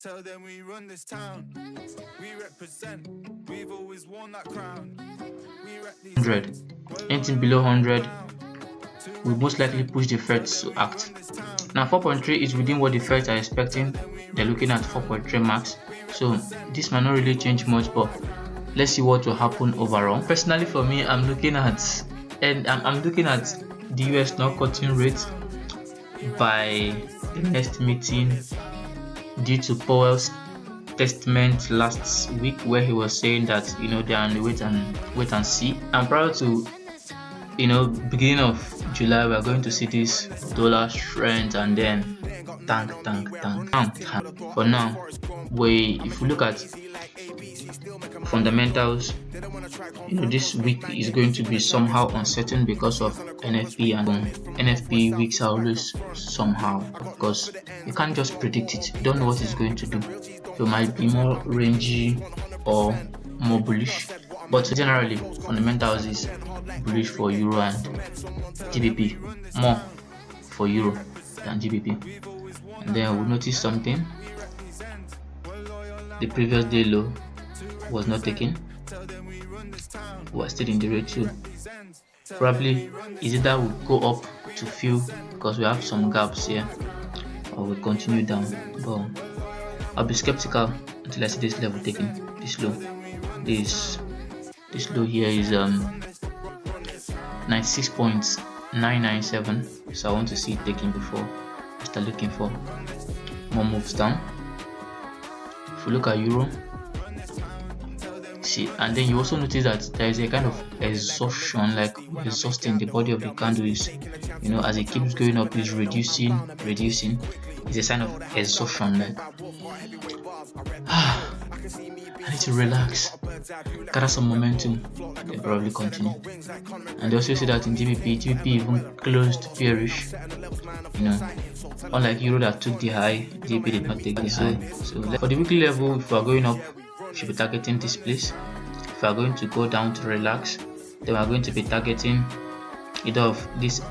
Tell them we run this town. We represent. We've always worn that crown. We rep these 100. Anything below 100 will most likely push the Fed to act. Now 4.3 is within what the Feds are expecting. They're looking at 4.3 max. So this might not really change much, but let's see what will happen overall. Personally, for me, I'm looking at the US not cutting rates by the next meeting due to Powell's statement last week where he was saying that they are on the wait and see. And prior to beginning of July, we are going to see this dollar strength and then tank. For now, if we look at fundamentals, this week is going to be somehow uncertain because of NFP, and NFP weeks are always somehow because you can't just predict it. You don't know what it's going to do. So it might be more rangy or more bullish, but generally fundamentals is bullish for Euro and GBP, more for Euro than GBP. And then we notice something. The previous day low was not taken. We are still in the rate too. Probably is either we go up to fill because we have some gaps here, or we continue down. But I'll be skeptical until I see this level taken. This low, this low here is 96.997. So I want to see it taken before I start looking for more moves down. If we look at Euro, see, and then you also notice that there is a kind of exhaustion, like exhausting. The body of the candle is, as it keeps going up, is reducing. It's a sign of exhaustion, like I need to relax, gather some momentum, then probably continue. And they also see that in GBP even closed bearish. Unlike Euro that took the high, GBP did not take the high. So for the weekly level, if we are going up, we should be targeting this place. If we are going to go down to relax, then we are going to be targeting either of these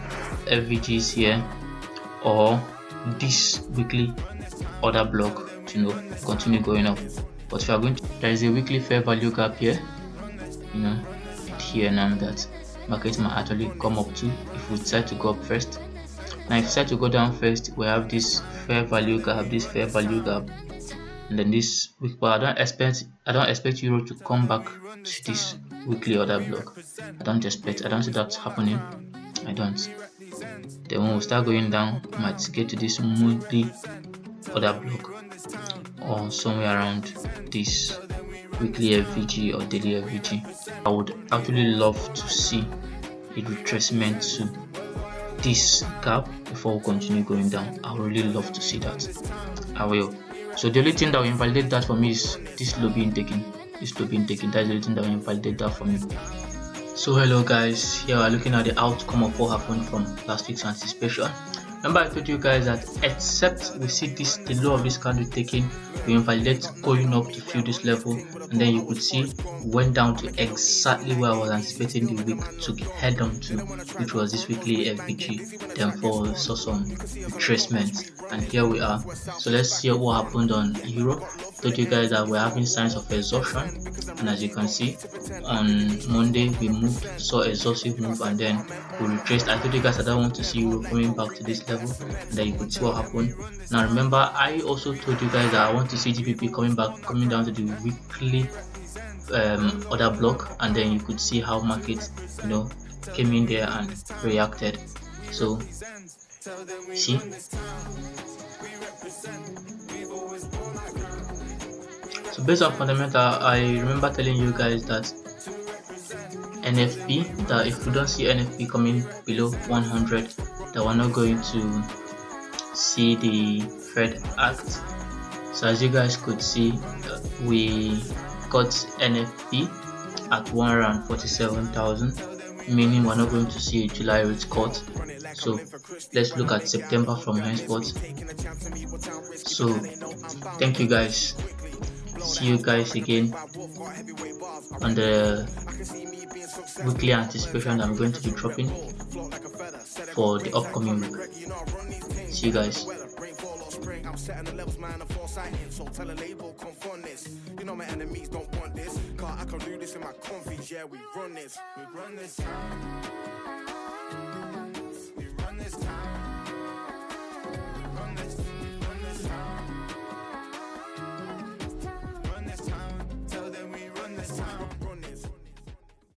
FVGs here or this weekly order block to continue going up. But if you are going to, there is a weekly fair value gap here, here now that market might actually come up to if we decide to go up first. Now if we decide to go down first, we have this fair value gap, and then this week. But I don't expect Euro to come back to this weekly order block. I don't see that happening. I don't. Then when we start going down, we might get to this monthly order block or somewhere around this weekly FVG or daily FVG. I would actually love to see a retracement to this gap before we continue going down. I would really love to see that. I will. So the only thing that will invalidate that for me is this low being taken. That's the only thing that will invalidate that for me. So hello guys, here we are looking at the outcome of what happened from last week's anticipation. Remember I told you guys that except we see the low of this candle taken, we invalidate going up to fill this level, and then you could see went down to exactly where I was anticipating the week to head on to, which was this weekly FVG. Then we saw some retracement, and here we are. So let's see what happened on Euro. Told you guys that we're having signs of exhaustion, and as you can see on Monday we saw exhaustive move, and then we retraced. I told you guys I don't want to see Euro coming back to this level, and then you could see what happened. Now remember, I also told you guys that I want to see GBP coming down to the weekly order block, and then you could see how market came in there and reacted. So see, so based on fundamental, I remember telling you guys that NFP, that if we don't see NFP coming below 100, that we're not going to see the Fed act. So as you guys could see, we got NFP at 147,000, meaning we're not going to see a July rate cut. So let's look at September from henceforth. So thank you guys. See you guys again on the weekly anticipation that I'm going to be dropping for the upcoming week. See you guys. spring. I'm setting the levels, man, and foresighting. So tell a label, confront this. You know my enemies don't want this. Car I can do this in my confies, yeah, we run this. We run this town.